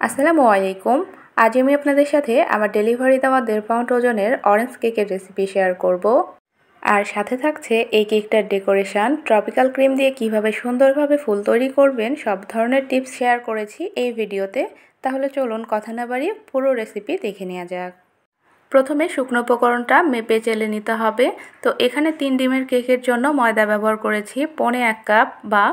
আসসালামু আলাইকুম। আজ আমি আপনাদের সাথে আমার ডেলিভারি দেওয়া 1.5 পাউন্ড ওজনের অরেঞ্জ কেকের রেসিপি শেয়ার করব। আর সাথে থাকছে এই কেকটার ডেকোরেশন, ট্রপিক্যাল ক্রিম দিয়ে কিভাবে সুন্দরভাবে ফুল তৈরি করবেন সব ধরনের টিপস শেয়ার করেছি এই ভিডিওতে। তাহলে চলুন কথা না বাড়িয়ে পুরো রেসিপি দেখে নেওয়া যাক। প্রথমে শুকনো উপকরণটা মেপে চেলে নিতে হবে। তো এখানে 3 ডিমের কেকের জন্য ময়দা ব্যবহার করেছি 1.25 কাপ বা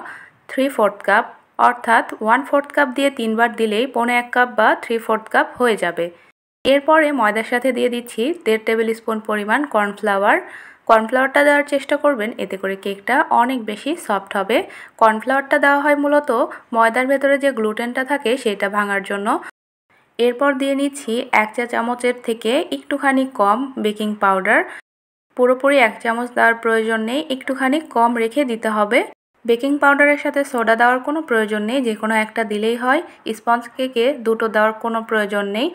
3/4 কাপ, অর্থাৎ 1/4 কাপ দিয়ে 3 বার দিলেই 1.25 কাপ বা 3/4 কাপ হয়ে যাবে। এরপরে ময়দার সাথে দিয়ে দিচ্ছি 1.5 টেবিল স্পুন পরিমাণ কর্নফ্লাওয়ার। কর্নফ্লাওয়ারটা দেওয়ার চেষ্টা করবেন, এতে করে কেকটা অনেক বেশি সফট হবে। কর্নফ্লাওয়ারটা দেওয়া হয় মূলত ময়দার ভেতরে যে গ্লুটেনটা থাকে সেটা ভাঙার জন্য। এরপর দিয়ে নিচ্ছি 1 চা চামচের থেকে একটুখানি কম বেকিং পাউডার। পুরোপুরি 1 চামচ দেওয়ার প্রয়োজন নেই, একটুখানি কম রেখে দিতে হবে। বেকিং পাউডারের সাথে সোডা দেওয়ার কোনো প্রয়োজন নেই, যে কোনো একটা দিলেই হয়। স্পঞ্জ কেকে দুটো দেওয়ার কোনো প্রয়োজন নেই।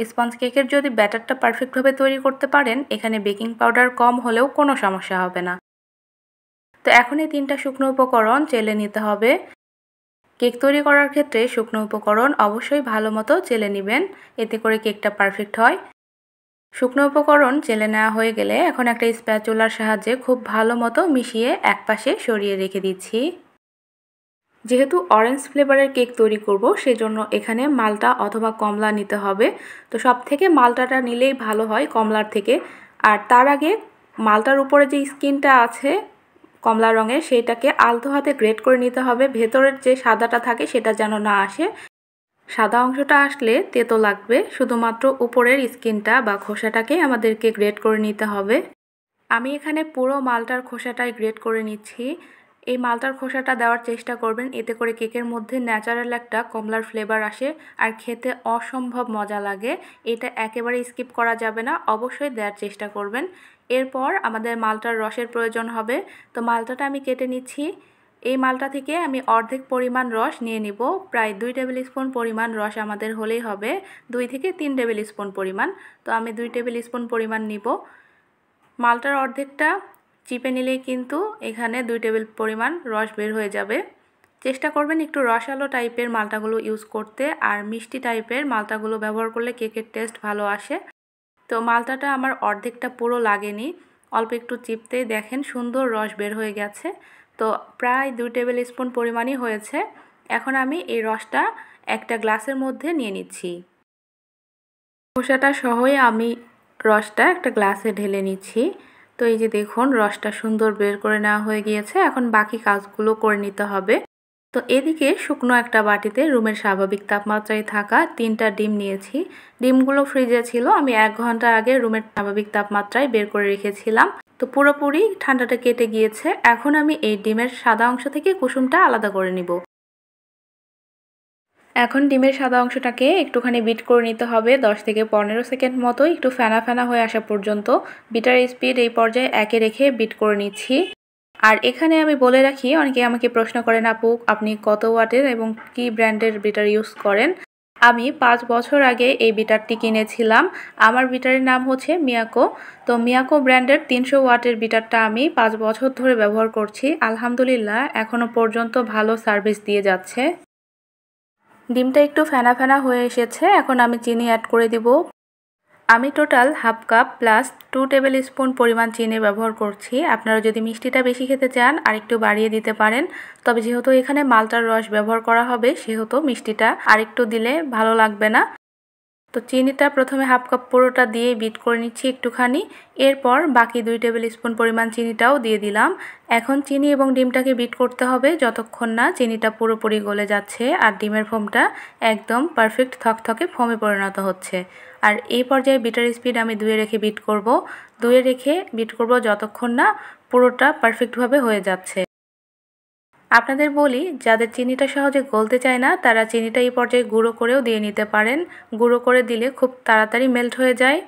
স্পঞ্জ কেকের যদি ব্যাটারটা পারফেক্টভাবে তৈরি করতে পারেন, এখানে বেকিং পাউডার কম হলেও কোনো সমস্যা হবে না। তো এখন এই 3টা শুকনো উপকরণ চেলে নিতে হবে। কেক তৈরি করার ক্ষেত্রে শুকনো উপকরণ অবশ্যই ভালো মতো চেলে নেবেন, এতে করে কেকটা পারফেক্ট হয়। শুকনো উপকরণ চেলে নেওয়া হয়ে গেলে এখন একটা স্প্যাচুলার সাহায্যে খুব ভালো মতো মিশিয়ে একপাশে সরিয়ে রেখে দিচ্ছি। যেহেতু অরেঞ্জ ফ্লেভারের কেক তৈরি করব, সেজন্য এখানে মালটা অথবা কমলা নিতে হবে। তো সব থেকে মালটাটা নিলেই ভালো হয় কমলার থেকে। আর তার আগে মালটার উপরে যে স্কিনটা আছে কমলা রঙের, সেটাকে আলতো হাতে গ্রেট করে নিতে হবে। ভেতরের যে সাদাটা থাকে সেটা যেন না আসে। সাদা অংশটা আসলে তেতো লাগবে, শুধুমাত্র উপরের স্কিনটা বা খোসাটাকে আমাদেরকে গ্রেট করে নিতে হবে। আমি এখানে পুরো মালটার খোসাটাই গ্রেট করে নিচ্ছি। এই মালটার খোসাটা দেওয়ার চেষ্টা করবেন, এতে করে কেকের মধ্যে ন্যাচারাল একটা কমলার ফ্লেভার আসে আর খেতে অসম্ভব মজা লাগে। এটা একেবারে স্কিপ করা যাবে না, অবশ্যই দেওয়ার চেষ্টা করবেন। এরপর আমাদের মালটার রসের প্রয়োজন হবে। তো মালটাটা আমি কেটে নিচ্ছি। এই মালটা থেকে আমি অর্ধেক পরিমাণ রস নিয়ে নিব। প্রায় 2 টেবিল স্পুন পরিমাণ রস আমাদের হলেই হবে, 2 থেকে 3 টেবিল স্পুন পরিমাণ। তো আমি 2 টেবিল স্পুন পরিমাণ নিব। মালটার অর্ধেকটা চিপে নিলেই কিন্তু এখানে 2 টেবিল পরিমাণ রস বের হয়ে যাবে। চেষ্টা করবেন একটু রসালো টাইপের মালটাগুলো ইউজ করতে, আর মিষ্টি টাইপের মালটাগুলো ব্যবহার করলে কেকের টেস্ট ভালো আসে। তো মালটাটা আমার অর্ধেকটা পুরো লাগেনি, অল্প একটু চিপতেই দেখেন সুন্দর রস বের হয়ে গেছে। তো প্রায় 2 টেবিল স্পুন পরিমাণই হয়েছে। এখন আমি এই রসটা একটা গ্লাসের মধ্যে নিয়ে নিচ্ছি। খোসাটা সহই আমি রসটা একটা গ্লাসে ঢেলে নিচ্ছি। তো এই যে দেখুন রসটা সুন্দর বের করে নেওয়া হয়ে গিয়েছে। এখন বাকি কাজগুলো করে নিতে হবে। তো এদিকে শুকনো একটা বাটিতে রুমের স্বাভাবিক তাপমাত্রায় থাকা 3টা ডিম নিয়েছি। ডিমগুলো ফ্রিজে ছিল, আমি 1 ঘন্টা আগে রুমের স্বাভাবিক তাপমাত্রায় বের করে রেখেছিলাম। তো পুরোপুরি ঠান্ডাটা কেটে গিয়েছে। এখন আমি এই ডিমের সাদা অংশ থেকে কুসুমটা আলাদা করে নিব। এখন ডিমের সাদা অংশটাকে একটুখানি বিট করে নিতে হবে 10 থেকে 15 সেকেন্ড মতো, একটু ফেনা ফেনা হয়ে আসা পর্যন্ত। বিটার স্পিড এই পর্যায়ে 1-এ রেখে বিট করে নিচ্ছি। আর এখানে আমি বলে রাখি, অনেকে আমাকে প্রশ্ন করেন আপু আপনি কত ওয়াটের এবং কি ব্র্যান্ডের বিটার ইউজ করেন। আমি 5 বছর আগে এই বিটারটি কিনেছিলাম। আমার বিটারের নাম হচ্ছে মিয়াকো। তো মিয়াকো ব্র্যান্ডের 300 ওয়াটের বিটারটা আমি 5 বছর ধরে ব্যবহার করছি। আলহামদুলিল্লাহ এখনও পর্যন্ত ভালো সার্ভিস দিয়ে যাচ্ছে। ডিমটা একটু ফেনা ফেনা হয়ে এসেছে, এখন আমি চিনি অ্যাড করে দিব। আমি total half cup plus 2 table spoon পরিমাণ চিনি ব্যবহার করছি। আপনারা যদি মিষ্টিটা বেশি খেতে চান আর একটু বাড়িয়ে দিতে পারেন, তবে যেহেতু এখানে মালটার রস ব্যবহার করা হবে সেহেতু মিষ্টিটা আরেকটু দিলে ভালো লাগবে না। তো চিনিটা প্রথমে হাফ কাপ পুরোটা দিয়ে বিট করে নিচ্ছি একটুখানি। এরপর বাকি 2 টেবিল স্পুন পরিমাণ চিনিটাও দিয়ে দিলাম। এখন চিনি এবং ডিমটাকে বিট করতে হবে যতক্ষণ না চিনিটা পুরোপুরি গলে যাচ্ছে আর ডিমের ফোমটা একদম পারফেক্ট থকথকে ফোমে পরিণত হচ্ছে। আর এই পর্যায়ে বিটার স্পিড আমি 2-এ রেখে বিট করব। 2-এ রেখে বিট করব যতক্ষণ না পুরোটা পারফেক্টভাবে হয়ে যাচ্ছে। আপনাদের বলি, যাদের চিনিটা সহজে গলতে চায় না তারা চিনিটা এই পর্যায়ে গুঁড়ো করেও দিয়ে নিতে পারেন। গুঁড়ো করে দিলে খুব তাড়াতাড়ি মেল্ট হয়ে যায়।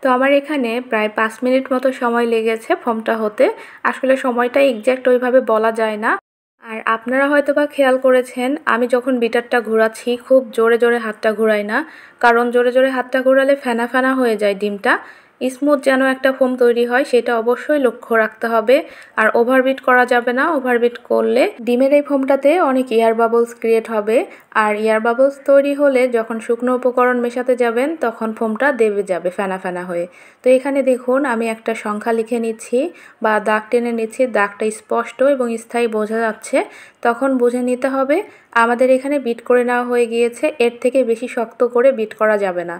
তো আমার এখানে প্রায় 5 মিনিট মতো সময় লেগেছে ফোমটা হতে। আসলে সময়টা এক্স্যাক্ট ওইভাবে বলা যায় না। আর আপনারা হয়তোবা খেয়াল করেছেন, আমি যখন বিটারটা ঘোরাচ্ছি খুব জোরে জোরে হাতটা ঘোরাই না, কারণ জোরে জোরে হাতটা ঘোরালে ফেনা ফেনা হয়ে যায় ডিমটা। স্মুথ যেন একটা ফোম তৈরি হয় সেটা অবশ্যই লক্ষ্য রাখতে হবে। আর ওভারবিট করা যাবে না, ওভারবিট করলে ডিমের এই ফোমটাতে অনেক এয়ার বাবলস ক্রিয়েট হবে। আর এয়ার বাবলস তৈরি হলে যখন শুকনো উপকরণ মেশাতে যাবেন তখন ফোমটা দেবে যাবে ফেনা ফেনা হয়ে। তো এখানে দেখুন আমি একটা সংখ্যা লিখে নিচ্ছি বা দাগ টেনে নিচ্ছি, দাগটা স্পষ্ট এবং স্থায়ী বোঝা যাচ্ছে, তখন বুঝে নিতে হবে আমাদের এখানে বিট করে নেওয়া হয়ে গিয়েছে, এর থেকে বেশি শক্ত করে বিট করা যাবে না।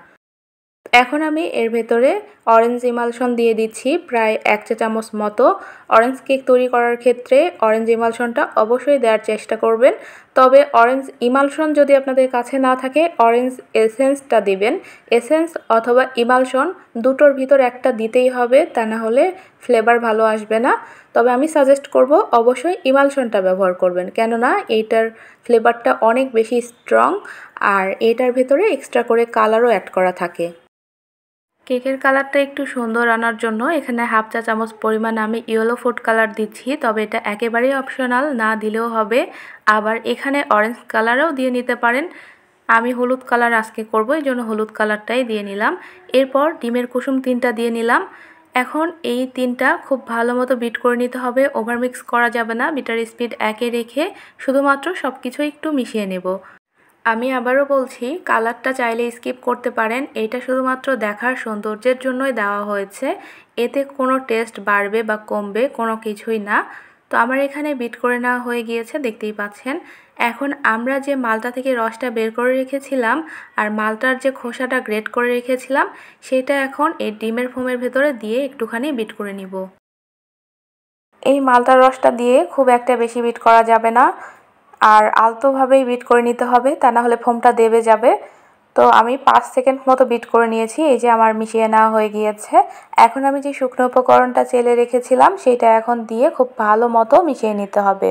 এখন আমি এর ভেতরে অরেঞ্জ ইমালশন দিয়ে দিচ্ছি প্রায় 1 চা চামচ মতো। অরেঞ্জ কেক তৈরি করার ক্ষেত্রে অরেঞ্জ ইমালশনটা অবশ্যই দেওয়ার চেষ্টা করবেন। তবে অরেঞ্জ ইমালশন যদি আপনাদের কাছে না থাকে অরেঞ্জ এসেন্সটা দিবেন। এসেন্স অথবা ইমালশন দুটোর ভিতর একটা দিতেই হবে, তা না হলে ফ্লেভার ভালো আসবে না। তবে আমি সাজেস্ট করব অবশ্যই ইমালশনটা ব্যবহার করবেন, কেননা এইটার ফ্লেভারটা অনেক বেশি স্ট্রং আর এটার ভেতরে এক্সট্রা করে কালারও অ্যাড করা থাকে। কেকের কালারটা একটু সুন্দর আনার জন্য এখানে 1/2 চা চামচ পরিমাণ আমি ইয়েলো ফুড কালার দিচ্ছি, তবে এটা একেবারেই অপশনাল, না দিলেও হবে। আবার এখানে অরেঞ্জ কালারও দিয়ে নিতে পারেন। আমি হলুদ কালার আজকে করব, এই জন্য হলুদ কালারটাই দিয়ে নিলাম। এরপর ডিমের কুসুম 3টা দিয়ে নিলাম। এখন এই 3টা খুব ভালো মতো বিট করে নিতে হবে, ওভার মিক্স করা যাবে না। বিটার স্পিড 1-এ রেখে শুধুমাত্র সব কিছু একটু মিশিয়ে নেব। আমি আবারও বলছি, কালারটা চাইলে স্কিপ করতে পারেন, এটা শুধুমাত্র দেখার সৌন্দর্যের জন্যই দেওয়া হয়েছে, এতে কোনো টেস্ট বাড়বে বা কমবে কোনো কিছুই না। তো আমার এখানে বিট করে নেওয়া হয়ে গিয়েছে, দেখতেই পাচ্ছেন। এখন আমরা যে মালটা থেকে রসটা বের করে রেখেছিলাম আর মালটার যে খোসাটা গ্রেট করে রেখেছিলাম সেটা এখন এই ডিমের ফোমের ভেতরে দিয়ে একটুখানি বিট করে নিব। এই মালটার রসটা দিয়ে খুব একটা বেশি বিট করা যাবে না, আর আলতোভাবেই বিট করে নিতে হবে, তা না হলে ফোমটা দেবে যাবে। তো আমি 5 সেকেন্ড মতো বিট করে নিয়েছি, এই যে আমার মিশিয়ে নেওয়া হয়ে গিয়েছে। এখন আমি যে শুকনো উপকরণটা চেলে রেখেছিলাম সেটা এখন দিয়ে খুব ভালো মতো মিশিয়ে নিতে হবে।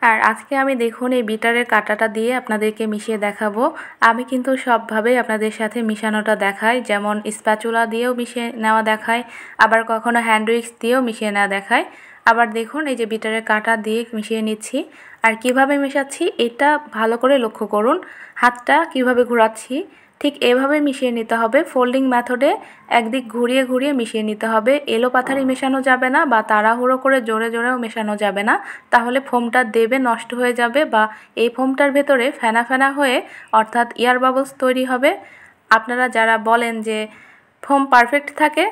আর আজকে আমি দেখুন এই বিটারের কাঁটাটা দিয়ে আপনাদেরকে মিশিয়ে দেখাবো। আমি কিন্তু সবভাবেই আপনাদের সাথে মিশানোটা দেখাই, যেমন স্প্যাচুলা দিয়েও মিশিয়ে নেওয়া দেখায়, আবার কখনো হ্যান্ড উইক্স দিয়েও মিশিয়ে নেওয়া দেখায়। আবার দেখুন এই যে বিটারের কাঁটা দিয়ে মিশিয়ে নিচ্ছি। আর কিভাবে মেশাচ্ছি এটা ভালো করে লক্ষ্য করুন, হাতটা কিভাবে ঘোরাচ্ছি ঠিক এভাবে মিশিয়ে নিতে হবে। ফোল্ডিং মেথডে একদিক ঘুরিয়ে ঘুরিয়ে মিশিয়ে নিতে হবে, এলোপাথারি মেশানো যাবে না বা তাড়াহুড়ো করে জোরে জোরেও মেশানো যাবে না, তাহলে ফোমটা দেবে নষ্ট হয়ে যাবে বা এই ফোমটার ভেতরে ফেনা ফেনা হয়ে অর্থাৎ এয়ার বাবলস তৈরি হবে। আপনারা যারা বলেন যে ফোম পারফেক্ট থাকে,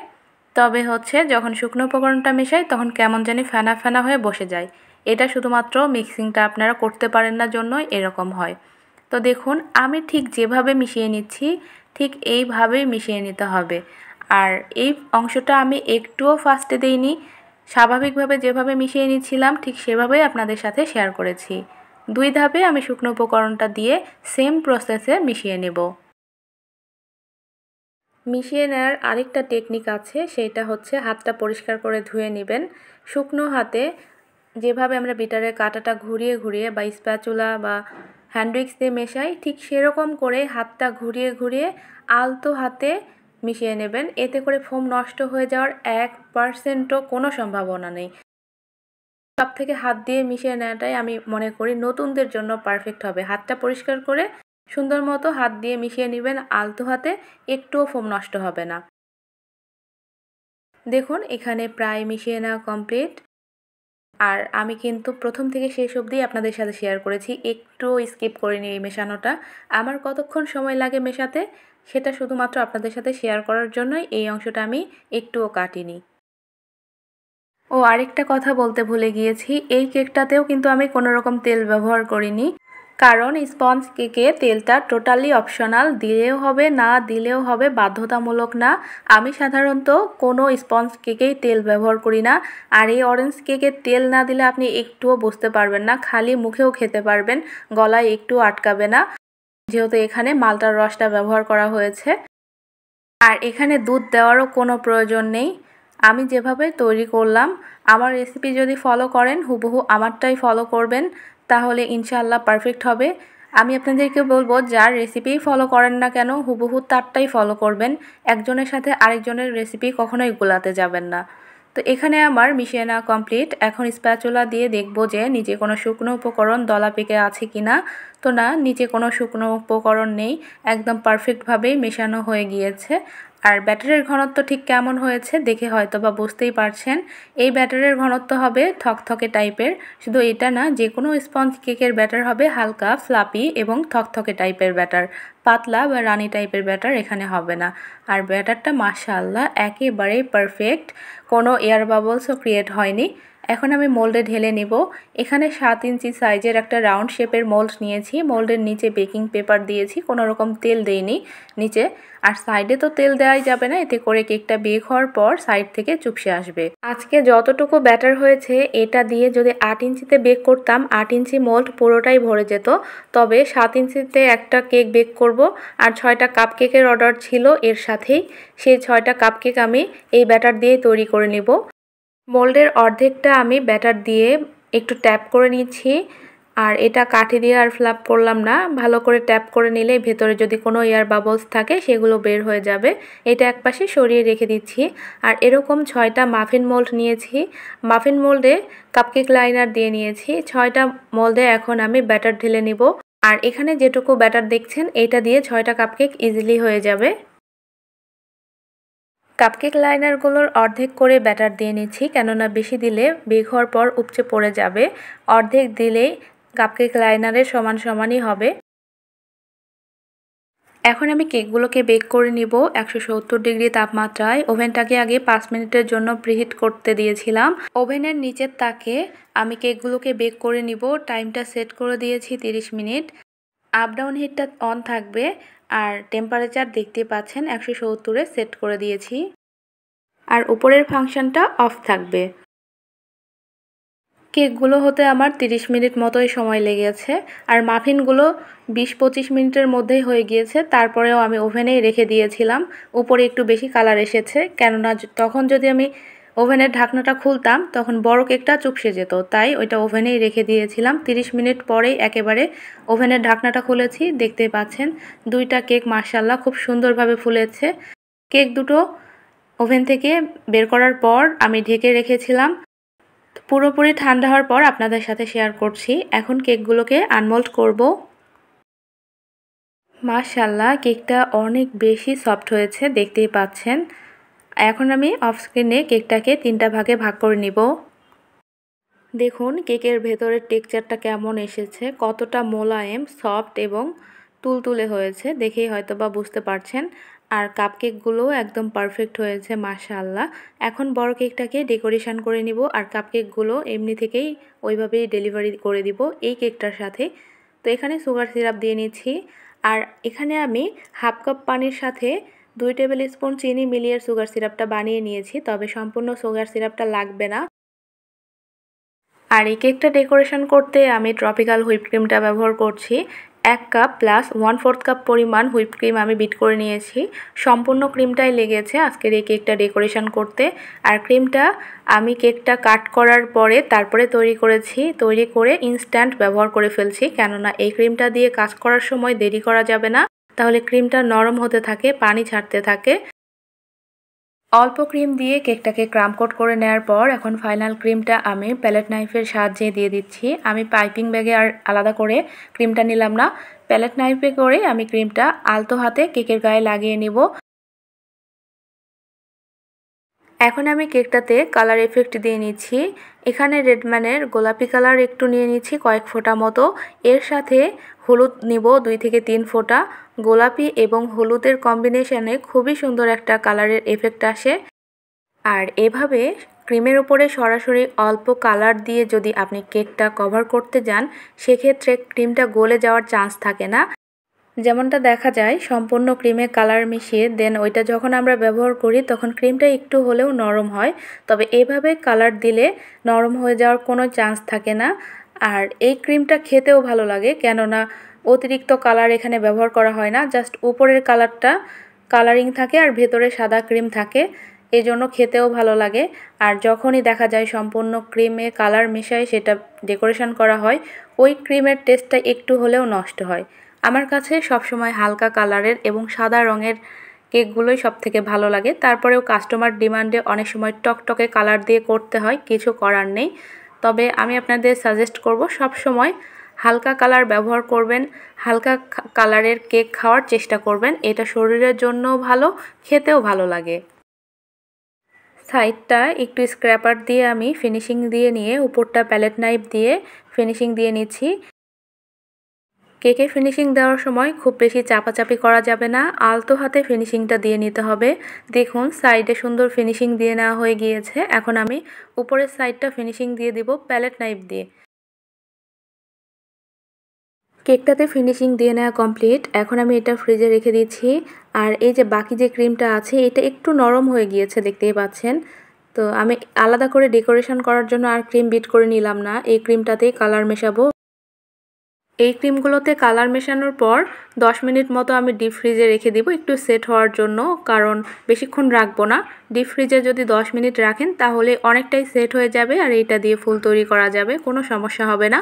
তবে হচ্ছে যখন শুকনো উপকরণটা মেশাই তখন কেমন জানি ফেনা ফেনা হয়ে বসে যায়, এটা শুধুমাত্র মিক্সিংটা আপনারা করতে পারেন না জন্যই এরকম হয়। তো দেখুন আমি ঠিক যেভাবে মিশিয়ে নিচ্ছি ঠিক এইভাবেই মিশিয়ে নিতে হবে। আর এই অংশটা আমি একটুও ফাস্টে দেইনি, স্বাভাবিকভাবে যেভাবে মিশিয়ে নিচ্ছিলাম ঠিক সেভাবেই আপনাদের সাথে শেয়ার করেছি। 2 ধাপে আমি শুকনো উপকরণটা দিয়ে সেম প্রসেসে মিশিয়ে নেব। মিশিয়ে নেওয়ার আরেকটা টেকনিক আছে, সেটা হচ্ছে হাতটা পরিষ্কার করে ধুয়ে নেবেন। শুকনো হাতে যেভাবে আমরা বিটারের কাঁটাটা ঘুরিয়ে ঘুরিয়ে বা স্প্যাচুলা বা হ্যান্ড উইক্স দিয়ে মেশাই ঠিক সেরকম করে হাতটা ঘুরিয়ে ঘুরিয়ে আলতো হাতে মিশিয়ে নেবেন, এতে করে ফোম নষ্ট হয়ে যাওয়ার 1%ও কোনো সম্ভাবনা নেই। সব থেকে হাত দিয়ে মিশিয়ে নেওয়াটাই আমি মনে করি নতুনদের জন্য পারফেক্ট হবে। হাতটা পরিষ্কার করে সুন্দর মতো হাত দিয়ে মিশিয়ে নেবেন আলতো হাতে, একটুও ফোম নষ্ট হবে না। দেখুন এখানে প্রায় মিশিয়ে নেওয়া কমপ্লিট। আর আমি কিন্তু প্রথম থেকে শেষ অবধি আপনাদের সাথে শেয়ার করেছি, একটুও স্কিপ করিনি এই মেশানোটা। আমার কতক্ষণ সময় লাগে মেশাতে সেটা শুধুমাত্র আপনাদের সাথে শেয়ার করার জন্যই এই অংশটা আমি একটুও কাটিনি। ও আরেকটা কথা বলতে ভুলে গিয়েছি, এই কেকটাতেও কিন্তু আমি কোনো রকম তেল ব্যবহার করিনি, কারণ স্পঞ্জ কেকে তেলটা টোটালি অপশনাল, দিলেও হবে না দিলেও হবে, বাধ্যতামূলক না। আমি সাধারণত কোনো স্পঞ্জ কেকেই তেল ব্যবহার করি না। আর এই অরেঞ্জ কেকে তেল না দিলে আপনি একটুও বুঝতে পারবেন না, খালি মুখেও খেতে পারবেন, গলায় একটু আটকাবে না, যেহেতু এখানে মালটার রসটা ব্যবহার করা হয়েছে। আর এখানে দুধ দেওয়ারও কোনো প্রয়োজন নেই। আমি যেভাবে তৈরি করলাম, আমার রেসিপি যদি ফলো করেন হুবহু আমারটাই ফলো করবেন, তাহলে ইনশাআল্লাহ পারফেক্ট হবে। আমি আপনাদেরকে বলবো যার রেসিপি ফলো করেন না কেন হুবহু তারটাই ফলো করবেন, একজনের সাথে আরেকজনের রেসিপি কখনোই গোলাতে যাবেন না। তো এখানে আমার মিশিয়ে নেওয়া কমপ্লিট। এখন স্প্যাচুলা দিয়ে দেখব যে নিচে কোনো শুকনো উপকরণ দলা পেকে আছে কিনা। তো না, নিচে কোনো শুকনো উপকরণ নেই, একদম পারফেক্টভাবেই মেশানো হয়ে গিয়েছে। আর ব্যাটারের ঘনত্ব ঠিক কেমন হয়েছে দেখে হয়তো বা বুঝতেই পারছেন। এই ব্যাটারের ঘনত্ব হবে থকথকে টাইপের। শুধু এটা না, যে কোনো স্পঞ্জ কেকের ব্যাটার হবে হালকা ফ্লাপি এবং থকথকে টাইপের ব্যাটার, পাতলা বা রানি টাইপের ব্যাটার এখানে হবে না। আর ব্যাটারটা মাশাআল্লাহ একেবারেই পারফেক্ট, কোনো এয়ার বাবলসও ক্রিয়েট হয়নি। এখন আমি মোল্ডে ঢেলে নিব। এখানে 7 ইঞ্চি সাইজের একটা রাউন্ড শেপের মোল্ড নিয়েছি। মোল্ডের নিচে বেকিং পেপার দিয়েছি, কোনো রকম তেল দেইনি নিচে। আর সাইডে তো তেল দেওয়াই যাবে না, এতে করে কেকটা বেক হওয়ার পর সাইড থেকে চুপসে আসবে। আজকে যতটুকু ব্যাটার হয়েছে এটা দিয়ে যদি 8 ইঞ্চিতে বেক করতাম, 8 ইঞ্চি মোল্ড পুরোটাই ভরে যেত। তবে 7 ইঞ্চিতে একটা কেক বেক করব, আর 6টা কাপ কেকের অর্ডার ছিল এর সাথেই। সেই 6টা কাপ কেক আমি এই ব্যাটার দিয়ে তৈরি করে নিব। মোল্ডের অর্ধেকটা আমি ব্যাটার দিয়ে একটু ট্যাপ করে নিচ্ছি। আর এটা কাঠি দিয়ে আর ফ্ল্যাপ করলাম না, ভালো করে ট্যাপ করে নিলে ভেতরে যদি কোনো এয়ার বাবলস থাকে সেগুলো বের হয়ে যাবে। এটা একপাশে সরিয়ে রেখে দিচ্ছি। আর এরকম 6টা মাফিন মোল্ড নিয়েছি। মাফিন মোল্ডে কাপকেক লাইনার দিয়ে নিয়েছি। 6টা মোল্ডে এখন আমি ব্যাটার ঢেলে নিব। আর এখানে যেটুকু ব্যাটার দেখছেন এটা দিয়ে 6টা কাপকেক ইজিলি হয়ে যাবে। কাপকেক লাইনারগুলোর অর্ধেক করে ব্যাটার দিয়ে নিচ্ছি, কেননা বেশি দিলে বেক হওয়ার পর উপচে পড়ে যাবে। অর্ধেক দিলেই কাপকেক লাইনারের সমান সমানই হবে। এখন আমি কেকগুলোকে বেক করে নিব 170 ডিগ্রি তাপমাত্রায়। ওভেনটাকে আগে 5 মিনিটের জন্য প্রিহিট করতে দিয়েছিলাম। ওভেনের নিচের তাকে আমি কেকগুলোকে বেক করে নিব। টাইমটা সেট করে দিয়েছি 30 মিনিট। আপ ডাউন হিটটা অন থাকবে। আর টেম্পারেচার দেখতে পাচ্ছেন 170-এ সেট করে দিয়েছি। আর উপরের ফাংশনটা অফ থাকবে। কেকগুলো হতে আমার 30 মিনিট মতোই সময় লেগেছে। আর মাফিনগুলো 20-25 মিনিটের মধ্যেই হয়ে গিয়েছে। তারপরেও আমি ওভেনেই রেখে দিয়েছিলাম। উপরে একটু বেশি কালার এসেছে, কেননা তখন যদি আমি ওভেনের ঢাকনাটা খুলতাম তখন বড় কেকটা চুপসে যেত, তাই ওইটা ওভেনেই রেখে দিয়েছিলাম। 30 মিনিট পরেই একেবারে ওভেনের ঢাকনাটা খুলেছি। দেখতে পাচ্ছেন 2টা কেক মাশাআল্লাহ খুব সুন্দরভাবে ফুলেছে। কেক দুটো ওভেন থেকে বের করার পর আমি ঢেকে রেখেছিলাম। পুরোপুরি ঠান্ডা হওয়ার পর আপনাদের সাথে শেয়ার করছি। এখন কেকগুলোকে আনমোল্ড করব। মাশাআল্লাহ কেকটা অনেক বেশি সফট হয়েছে, দেখতেই পাচ্ছেন। এখন আমি অফ স্ক্রিনে কেকটাকে 3টা ভাগে ভাগ করে নিব। দেখুন কেকের ভেতরের টেক্সচারটা কেমন এসেছে, কতটা মোলায়েম, সফট এবং তুলতুলে হয়েছে, দেখেই হয়তো বা বুঝতে পারছেন। আর কাপকেকগুলোও একদম পারফেক্ট হয়েছে মাশাআল্লাহ। এখন বড় কেকটাকে ডেকোরেশন করে নিব। আর কাপকেকগুলো এমনি থেকেই ওইভাবেই ডেলিভারি করে দিব এই কেকটার সাথে। তো এখানে সুগার সিরাপ দিয়ে নিচ্ছি। আর এখানে আমি হাফ কাপ পানির সাথে 2 টেবিল স্পুন চিনি মিলিয়ে সুগার সিরাপটা বানিয়ে নিয়েছি, তবে সম্পূর্ণ সুগার সিরাপটা লাগবে না। আর এই কেকটা ডেকোরেশন করতে আমি ট্রপিক্যাল হুইপ ক্রিমটা ব্যবহার করছি। 1 কাপ প্লাস 1/4 কাপ পরিমাণ হুইপ ক্রিম আমি বিট করে নিয়েছি। সম্পূর্ণ ক্রিমটাই লেগেছে আজকের এই কেকটা ডেকোরেশন করতে। আর ক্রিমটা আমি কেকটা কাট করার পরে তারপরে তৈরি করেছি। তৈরি করে ইনস্ট্যান্ট ব্যবহার করে ফেলছি, কেননা এই ক্রিমটা দিয়ে কাজ করার সময় দেরি করা যাবে না, তাহলে ক্রিমটা নরম হতে থাকে, পানি ছাড়তে থাকে। অল্প ক্রিম দিয়ে কেকটাকে ক্রাম কোট করে নেওয়ার পর এখন ফাইনাল ক্রিমটা আমি প্যালেট নাইফের সাহায্যে দিয়ে দিচ্ছি। আমি পাইপিং ব্যাগে আর আলাদা করে ক্রিমটা নিলাম না, প্যালেট নাইফে করে আমি ক্রিমটা আলতো হাতে কেকের গায়ে লাগিয়ে নিব। এখন আমি কেকটাতে কালার এফেক্ট দিয়ে নিচ্ছি। এখানে রেডম্যানের গোলাপি কালার একটু নিয়ে নিচ্ছি, কয়েক ফোঁটা মতো। এর সাথে হলুদ নিব 2 থেকে 3 ফোঁটা। গোলাপি এবং হলুদের কম্বিনেশনে খুবই সুন্দর একটা কালারের এফেক্ট আসে। আর এভাবে ক্রিমের উপরে সরাসরি অল্প কালার দিয়ে যদি আপনি কেকটা কভার করতে যান, সেক্ষেত্রে ক্রিমটা গলে যাওয়ার চান্স থাকে না। যেমনটা দেখা যায় সম্পূর্ণ ক্রিমে কালার মিশিয়ে দেন ওইটা যখন আমরা ব্যবহার করি তখন ক্রিমটা একটু হলেও নরম হয়। তবে এভাবে কালার দিলে নরম হয়ে যাওয়ার কোনো চান্স থাকে না। আর এই ক্রিমটা খেতেও ভালো লাগে, কেননা অতিরিক্ত কালার এখানে ব্যবহার করা হয় না, জাস্ট উপরের কালারটা কালারিং থাকে আর ভেতরে সাদা ক্রিম থাকে, এই জন্য খেতেও ভালো লাগে। আর যখনই দেখা যায় সম্পূর্ণ ক্রিমে কালার মেশায় সেটা ডেকোরেশন করা হয়, ওই ক্রিমের টেস্টটা একটু হলেও নষ্ট হয়। আমার কাছে সবসময় হালকা কালারের এবং সাদা রঙের কেকগুলোই সবথেকে ভালো লাগে। তারপরেও কাস্টমার ডিমান্ডে অনেক সময় টকটকে কালার দিয়ে করতে হয়, কিছু করার নেই। তবে আমি আপনাদের সাজেস্ট করব সবসময় হালকা কালার ব্যবহার করবেন, হালকা কালারের কেক খাওয়ার চেষ্টা করবেন। এটা শরীরের জন্যও ভালো, খেতেও ভালো লাগে। সাইডটা একটু স্ক্র্যাপার দিয়ে আমি ফিনিশিং দিয়ে নিয়ে উপরটা প্যালেট নাইফ দিয়ে ফিনিশিং দিয়ে নিচ্ছি। কেকে ফিনিশিং দেওয়ার সময় খুব বেশি চাপাচাপি করা যাবে না, আলতো হাতে ফিনিশিংটা দিয়ে নিতে হবে। দেখুন সাইডে সুন্দর ফিনিশিং দিয়ে নেওয়া হয়ে গিয়েছে। এখন আমি উপরের সাইডটা ফিনিশিং দিয়ে দিব প্যালেট নাইফ দিয়ে। কেকটাতে ফিনিশিং দিয়ে নেওয়া কমপ্লিট। এখন আমি এটা ফ্রিজে রেখে দিচ্ছি। আর এই যে বাকি যে ক্রিমটা আছে এটা একটু নরম হয়ে গিয়েছে, দেখতেই পাচ্ছেন। তো আমি আলাদা করে ডেকোরেশন করার জন্য আর ক্রিম বিট করে নিলাম না, এই ক্রিমটাতেই কালার মেশাবো। এই ক্রিমগুলোতে কালার মেশানোর পর 10 মিনিট মতো আমি ডিপ ফ্রিজে রেখে দিব একটু সেট হওয়ার জন্য, কারণ বেশিক্ষণ রাখবো না। ডিপ ফ্রিজে যদি 10 মিনিট রাখেন তাহলে অনেকটাই সেট হয়ে যাবে আর এটা দিয়ে ফুল তৈরি করা যাবে, কোনো সমস্যা হবে না।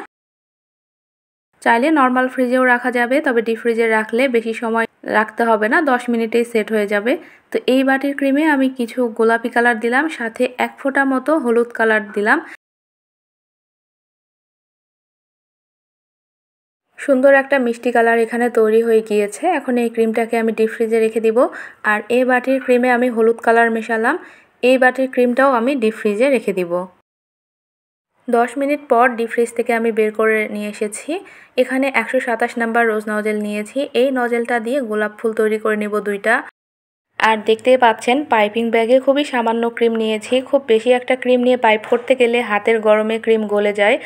চাইলে নর্মাল ফ্রিজেও রাখা যাবে, তবে ডিপ ফ্রিজে রাখলে বেশি সময় রাখতে হবে না, 10 মিনিটেই সেট হয়ে যাবে। তো এই বাটির ক্রিমে আমি কিছু গোলাপি কালার দিলাম, সাথে 1 ফোঁটা মতো হলুদ কালার দিলাম। সুন্দর একটা মিষ্টি কালার এখানে তৈরি হয়ে গিয়েছে। এখন এই ক্রিমটাকে আমি ডিপ ফ্রিজে রেখে দিব। আর এই বাটির ক্রিমে আমি হলুদ কালার মেশালাম, এই বাটির ক্রিমটাও আমি ডিপ ফ্রিজে রেখে দিব। 10 মিনিট পর ডিপ ফ্রিজ থেকে আমি বের করে নিয়ে এসেছি। এখানে 127 নাম্বার রোজ নজেল নিয়েছি। এই নজেলটা দিয়ে গোলাপ ফুল তৈরি করে নেব 2টা। আর দেখতেই পাচ্ছেন পাইপিং ব্যাগে খুবই সামান্য ক্রিম নিয়েছি। খুব বেশি একটা ক্রিম নিয়ে পাইপ করতে গেলে হাতের গরমে ক্রিম গলে যায়।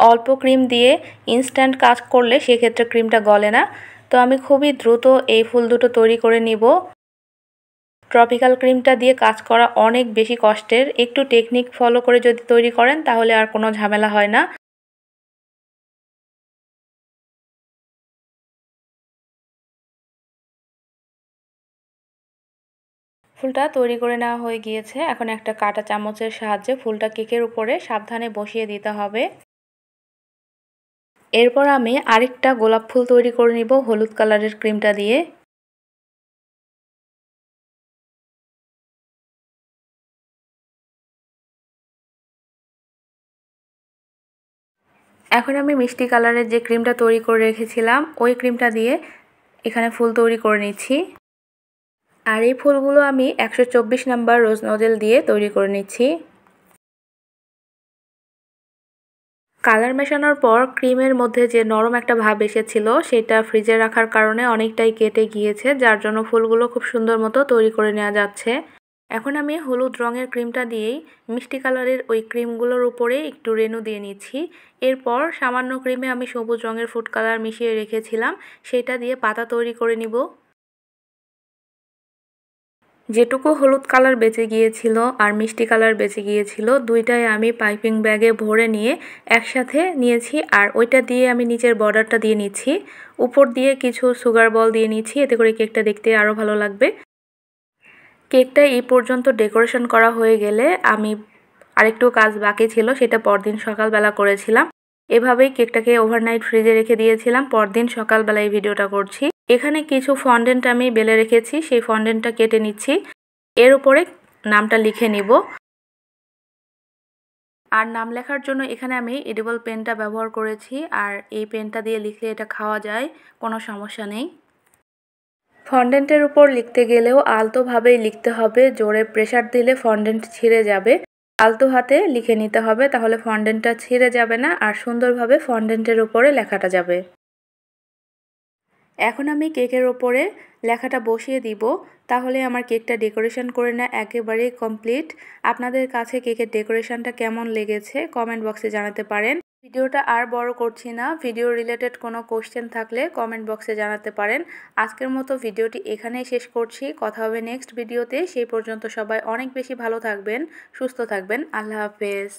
অল্প ক্রিম দিয়ে ইনস্ট্যান্ট কাজ করলে সেক্ষেত্রে ক্রিমটা গলে না। তো আমি খুবই দ্রুত এই ফুল দুটো তৈরি করে নিব। ট্রপিক্যাল ক্রিমটা দিয়ে কাজ করা অনেক বেশি কষ্টের, একটু টেকনিক ফলো করে যদি তৈরি করেন তাহলে আর কোনো ঝামেলা হয় না। ফুলটা তৈরি করে নেওয়া হয়ে গিয়েছে। এখন একটা কাঁটা চামচের সাহায্যে ফুলটা কেকের উপরে সাবধানে বসিয়ে দিতে হবে। এরপর আমি আরেকটা গোলাপ ফুল তৈরি করে নিব হলুদ কালারের ক্রিমটা দিয়ে। এখন আমি মিষ্টি কালারের যে ক্রিমটা তৈরি করে রেখেছিলাম ওই ক্রিমটা দিয়ে এখানে ফুল তৈরি করে নিচ্ছি। আর এই ফুলগুলো আমি 124 নাম্বার রোজ নজেল দিয়ে তৈরি করে নিচ্ছি। কালার মেশানোর পর ক্রিমের মধ্যে যে নরম একটা ভাব এসেছিল সেটা ফ্রিজে রাখার কারণে অনেকটাই কেটে গিয়েছে, যার জন্য ফুলগুলো খুব সুন্দর মতো তৈরি করে নেওয়া যাচ্ছে। এখন আমি হলুদ রঙের ক্রিমটা দিয়েই মিষ্টি কালারের ওই ক্রিমগুলোর উপরে একটু রেনু দিয়ে নিচ্ছি। এরপর সামান্য ক্রিমে আমি সবুজ রঙের ফুড কালার মিশিয়ে রেখেছিলাম, সেটা দিয়ে পাতা তৈরি করে নিব। যেটুকু হলুদ কালার বেঁচে গিয়েছিল আর মিষ্টি কালার বেঁচে গিয়েছিল দুইটাই আমি পাইপিং ব্যাগে ভরে নিয়ে একসাথে নিয়েছি। আর ওইটা দিয়ে আমি নিচের বর্ডারটা দিয়ে নিচ্ছি, উপর দিয়ে কিছু সুগার বল দিয়ে নিচ্ছি, এতে করে কেকটা দেখতে আরও ভালো লাগবে। কেকটা এই পর্যন্ত ডেকোরেশন করা হয়ে গেলে আমি আরেকটু কাজ বাকি ছিল, সেটা পরদিন সকালবেলা করেছিলাম। এভাবেই কেকটাকে ওভারনাইট ফ্রিজে রেখে দিয়েছিলাম, পরদিন সকালবেলা এই ভিডিওটা করছি। এখানে কিছু ফন্ডেন্ট আমি বেলে রেখেছি, সেই ফন্ডেন্টটা কেটে নিচ্ছি। এর উপরে নামটা লিখে নিব। আর নাম লেখার জন্য এখানে আমি এডিবল পেনটা ব্যবহার করেছি, আর এই পেনটা দিয়ে লিখলে এটা খাওয়া যায়, কোনো সমস্যা নেই। ফন্ডেন্টের উপর লিখতে গেলেও আলতোভাবেই লিখতে হবে, জোরে প্রেসার দিলে ফন্ডেন্ট ছিঁড়ে যাবে। আলতো হাতে লিখে নিতে হবে, তাহলে ফন্ডেন্টটা ছিঁড়ে যাবে না আর সুন্দরভাবে ফন্ডেন্টের উপরে লেখাটা যাবে। এখন আমি কেকের ওপরে লেখাটা বসিয়ে দিব, তাহলে আমার কেকটা ডেকোরেশন করে নেওয়া একেবারেই কমপ্লিট। আপনাদের কাছে কেকের ডেকোরেশনটা কেমন লেগেছে কমেন্ট বক্সে জানাতে পারেন। ভিডিওটা আর বড় করছি না, ভিডিও রিলেটেড কোনো কোশ্চেন থাকলে কমেন্ট বক্সে জানাতে পারেন। আজকের মতো ভিডিওটি এখানেই শেষ করছি, কথা হবে নেক্সট ভিডিওতে। সেই পর্যন্ত সবাই অনেক বেশি ভালো থাকবেন, সুস্থ থাকবেন। আল্লাহ হাফেজ।